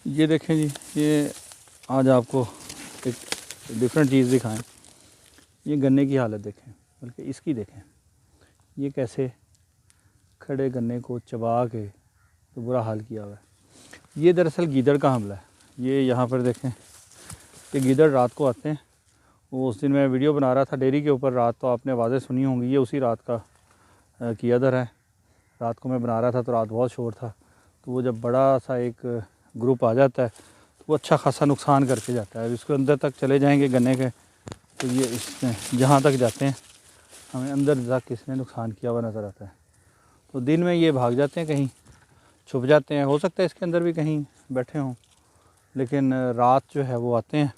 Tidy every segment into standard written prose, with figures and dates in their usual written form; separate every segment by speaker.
Speaker 1: ये देखें जी, ये आज आपको एक डिफरेंट चीज़ दिखाएं। ये गन्ने की हालत देखें, बल्कि इसकी देखें, ये कैसे खड़े गन्ने को चबा के तो बुरा हाल किया हुआ है। ये दरअसल गीदड़ का हमला है। ये यहाँ पर देखें कि गीदड़ रात को आते हैं। वो उस दिन मैं वीडियो बना रहा था डेयरी के ऊपर, रात तो आपने आवाज़ें सुनी होंगी, ये उसी रात का किया दर है। रात को मैं बना रहा था तो रात बहुत शोर था, तो वो जब बड़ा सा एक ग्रुप आ जाता है तो वो अच्छा खासा नुकसान करके जाता है। इसके अंदर तक चले जाएंगे गन्ने के, तो ये इसमें जहाँ तक जाते हैं हमें अंदर तक किसने नुकसान किया हुआ नज़र आता है। तो दिन में ये भाग जाते हैं, कहीं छुप जाते हैं, हो सकता है इसके अंदर भी कहीं बैठे हों, लेकिन रात जो है वो आते हैं।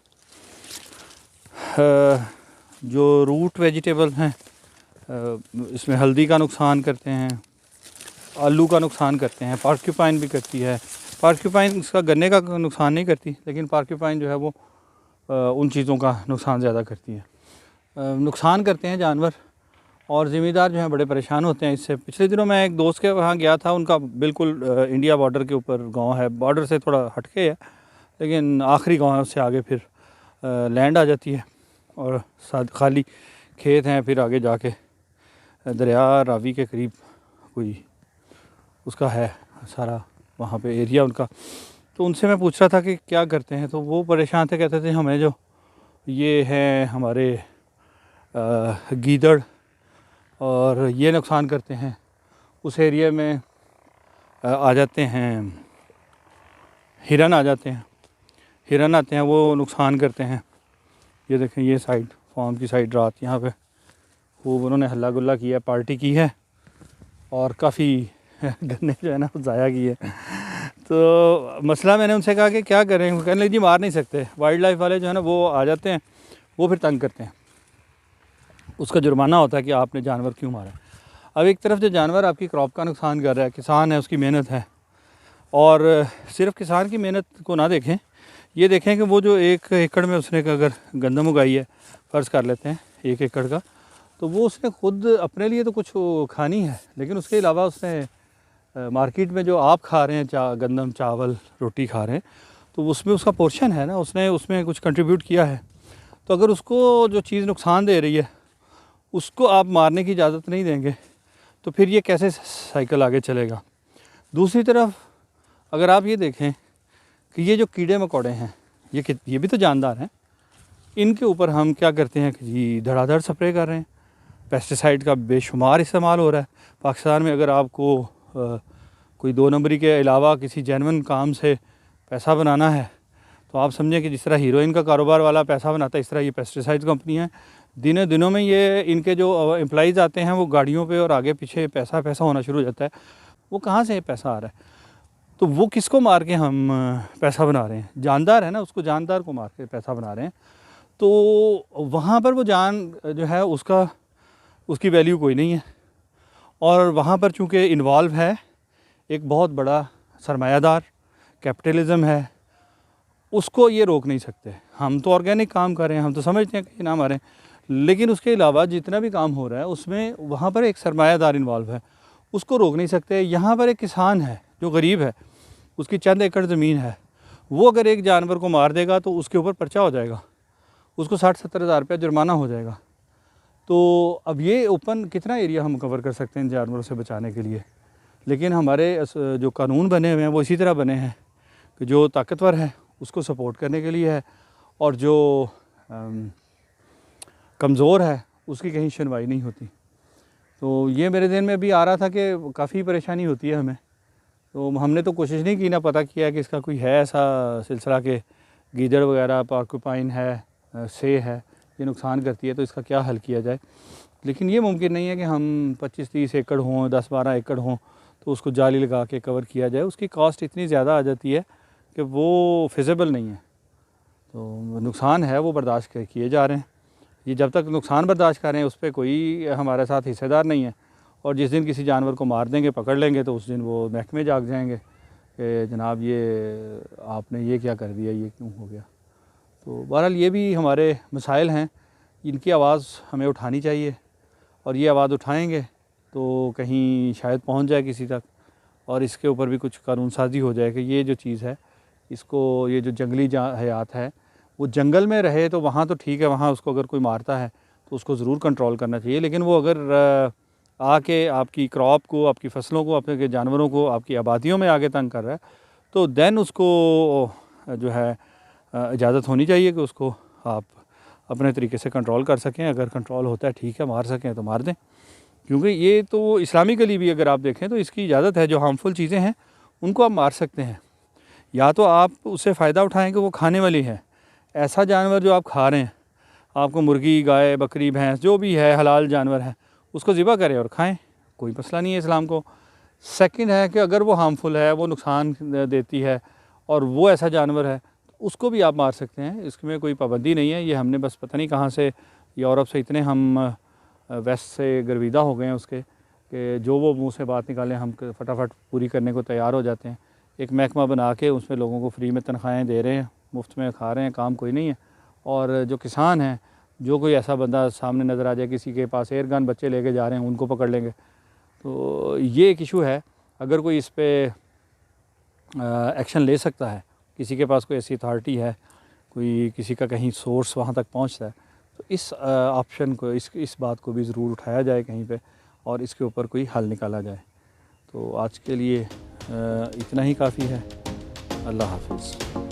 Speaker 1: जो रूट वेजिटेबल हैं इसमें हल्दी का नुकसान करते हैं, आलू का नुकसान करते हैं, पार्क्यूपाइन भी करती है। पार्क्यूपाइन इसका गन्ने का नुकसान नहीं करती, लेकिन पार्क्यूपाइन जो है वो उन चीज़ों का नुकसान ज़्यादा करती है। नुकसान करते हैं जानवर, और ज़िम्मेदार जो हैं बड़े परेशान होते हैं इससे। पिछले दिनों मैं एक दोस्त के वहाँ गया था, उनका बिल्कुल इंडिया बॉर्डर के ऊपर गांव है, बॉर्डर से थोड़ा हटके है, लेकिन आखिरी गांव है, उससे आगे फिर लैंड आ जाती है और खाली खेत हैं। फिर आगे जाके दरिया रावी के करीब कोई उसका है सारा वहाँ पे एरिया उनका। तो उनसे मैं पूछ रहा था कि क्या करते हैं, तो वो परेशान थे, कहते थे हमें जो ये है हमारे गीदड़ और ये नुकसान करते हैं। उस एरिया में आ जाते हैं हिरन, आ जाते हैं हिरन, आते हैं, वो नुकसान करते हैं। ये देखें, ये साइड फार्म की साइड रात यहाँ पे वो उन्होंने हल्ला गुल्ला किया, पार्टी की है और काफ़ी गन्ने जो है ना ज़ाया की है। तो मसला मैंने उनसे कहा कि क्या करें, कहने लगे जी मार नहीं सकते, वाइल्ड लाइफ वाले जो है ना वो आ जाते हैं, वो फिर तंग करते हैं, उसका जुर्माना होता है कि आपने जानवर क्यों मारा। अब एक तरफ जो जानवर आपकी क्रॉप का नुकसान कर रहा है, किसान है, उसकी मेहनत है, और सिर्फ किसान की मेहनत को ना देखें, ये देखें कि वो जो 1 एकड़ में उसने अगर गंदम उगाई है, फ़र्ज़ कर लेते हैं 1 एकड़ का, तो वो उसने खुद अपने लिए तो कुछ खानी है, लेकिन उसके अलावा उसने मार्केट में जो आप खा रहे हैं गंदम चावल रोटी खा रहे हैं, तो उसमें उसका पोर्शन है ना, उसने उसमें कुछ कंट्रीब्यूट किया है। तो अगर उसको जो चीज़ नुकसान दे रही है उसको आप मारने की इजाज़त नहीं देंगे, तो फिर ये कैसे साइकिल आगे चलेगा। दूसरी तरफ अगर आप ये देखें कि ये जो कीड़े मकोड़े हैं ये भी तो जानदार हैं, इनके ऊपर हम क्या करते हैं कि जी धड़ाधड़ स्प्रे कर रहे हैं, पेस्टिसाइड का बेशुमार इस्तेमाल हो रहा है पाकिस्तान में। अगर आपको कोई 2 नंबरी के अलावा किसी जेन्युइन काम से पैसा बनाना है, तो आप समझें कि जिस तरह हीरोइन का कारोबार वाला पैसा बनाता है, इस तरह ये पेस्टिसाइड कंपनी है। दिनों में ये इनके जो एम्प्लॉइज़ आते हैं वो गाड़ियों पे और आगे पीछे पैसा होना शुरू हो जाता है। वो कहाँ से पैसा आ रहा है, तो वो किसको मार के हम पैसा बना रहे हैं, जानदार है ना, उसको जानदार को मार के पैसा बना रहे हैं। तो वहाँ पर वो जान जो है उसकी वैल्यू कोई नहीं है, और वहाँ पर चूँकि इन्वॉल्व है एक बहुत बड़ा सरमायादार, कैपिटलिज़म है, उसको ये रोक नहीं सकते। हम तो ऑर्गेनिक काम कर रहे हैं, हम तो समझते हैं कि ना मारें, लेकिन उसके अलावा जितना भी काम हो रहा है उसमें वहाँ पर एक सरमायादार इन्वॉल्व है, उसको रोक नहीं सकते। यहाँ पर एक किसान है जो गरीब है, उसकी चंद एकड़ ज़मीन है, वो अगर एक जानवर को मार देगा तो उसके ऊपर पर्चा हो जाएगा, उसको 60-70 हज़ार रुपया जुर्माना हो जाएगा। तो अब ये ओपन कितना एरिया हम कवर कर सकते हैं इन जानवरों से बचाने के लिए। लेकिन हमारे जो कानून बने हुए हैं वो इसी तरह बने हैं कि जो ताकतवर है उसको सपोर्ट करने के लिए है, और जो कमज़ोर है उसकी कहीं सुनवाई नहीं होती। तो ये मेरे ज़हन में अभी आ रहा था कि काफ़ी परेशानी होती है हमें, तो हमने तो कोशिश नहीं की, ना पता किया कि इसका कोई है ऐसा सिलसिला कि गीदड़ वगैरह, पार्क्यूपाइन है, से है, ये नुकसान करती है, तो इसका क्या हल किया जाए। लेकिन ये मुमकिन नहीं है कि हम 25-30 एकड़ हों, 10-12 एकड़ हों तो उसको जाली लगा के कवर किया जाए। उसकी कॉस्ट इतनी ज़्यादा आ जाती है कि वो फिज़ेबल नहीं है। तो नुकसान है वो बर्दाश्त किए जा रहे हैं। ये जब तक नुकसान बर्दाश्त कर रहे हैं उस पर कोई हमारे साथ हिस्सेदार नहीं है, और जिस दिन किसी जानवर को मार देंगे, पकड़ लेंगे, तो उस दिन वो महकमे जाग जाएंगे कि जनाब ये आपने ये क्या कर दिया, ये क्यों हो गया। तो बहरहाल ये भी हमारे मसाइल हैं, इनकी आवाज़ हमें उठानी चाहिए, और ये आवाज़ उठाएंगे तो कहीं शायद पहुंच जाए किसी तक, और इसके ऊपर भी कुछ कानून साजी हो जाए कि ये जो चीज़ है इसको, ये जो जंगली हयात है वो जंगल में रहे तो वहाँ तो ठीक है, वहाँ उसको अगर कोई मारता है तो उसको ज़रूर कंट्रोल करना चाहिए। लेकिन वो अगर आके आपकी क्रॉप को, आपकी फसलों को, आपके जानवरों को, आपकी आबादियों में आके तंग कर रहा है, तो देन उसको जो है इजाज़त होनी चाहिए कि उसको आप अपने तरीके से कंट्रोल कर सकें। अगर कंट्रोल होता है ठीक है, मार सकें तो मार दें, क्योंकि ये तो इस्लामिकली भी अगर आप देखें तो इसकी इजाज़त है। जो हार्मफुल चीज़ें हैं उनको आप मार सकते हैं, या तो आप उससे फ़ायदा उठाएँ कि वो खाने वाली है। ऐसा जानवर जो आप खा रहे हैं, आपको मुर्गी, गाय, बकरी, भैंस जो भी है हलाल जानवर है, उसको ज़िबा करें और खाएं, कोई मसला नहीं है इस्लाम को। सेकंड है कि अगर वो हार्मफुल है, वो नुकसान देती है और वो ऐसा जानवर है, तो उसको भी आप मार सकते हैं, इसमें कोई पाबंदी नहीं है। ये हमने बस पता नहीं कहाँ से, यूरोप से इतने हम वेस्ट से गर्विदा हो गए हैं उसके, कि जो वो मुँह से बात निकालें हम फटाफट पूरी करने को तैयार हो जाते हैं। एक महकमा बना के उसमें लोगों को फ्री में तनख्वाहें दे रहे हैं, मुफ्त में खा रहे हैं, काम कोई नहीं है। और जो किसान हैं, जो कोई ऐसा बंदा सामने नज़र आ जाए, किसी के पास एयर गन बच्चे लेके जा रहे हैं, उनको पकड़ लेंगे। तो ये एक इशू है। अगर कोई इस पे एक्शन ले सकता है, किसी के पास कोई ऐसी अथॉरिटी है, कोई किसी का कहीं सोर्स वहाँ तक पहुँचता है, तो इस ऑप्शन को, इस बात को भी ज़रूर उठाया जाए कहीं पे और इसके ऊपर कोई हल निकाला जाए। तो आज के लिए इतना ही काफ़ी है। अल्लाह हाफ़िज़।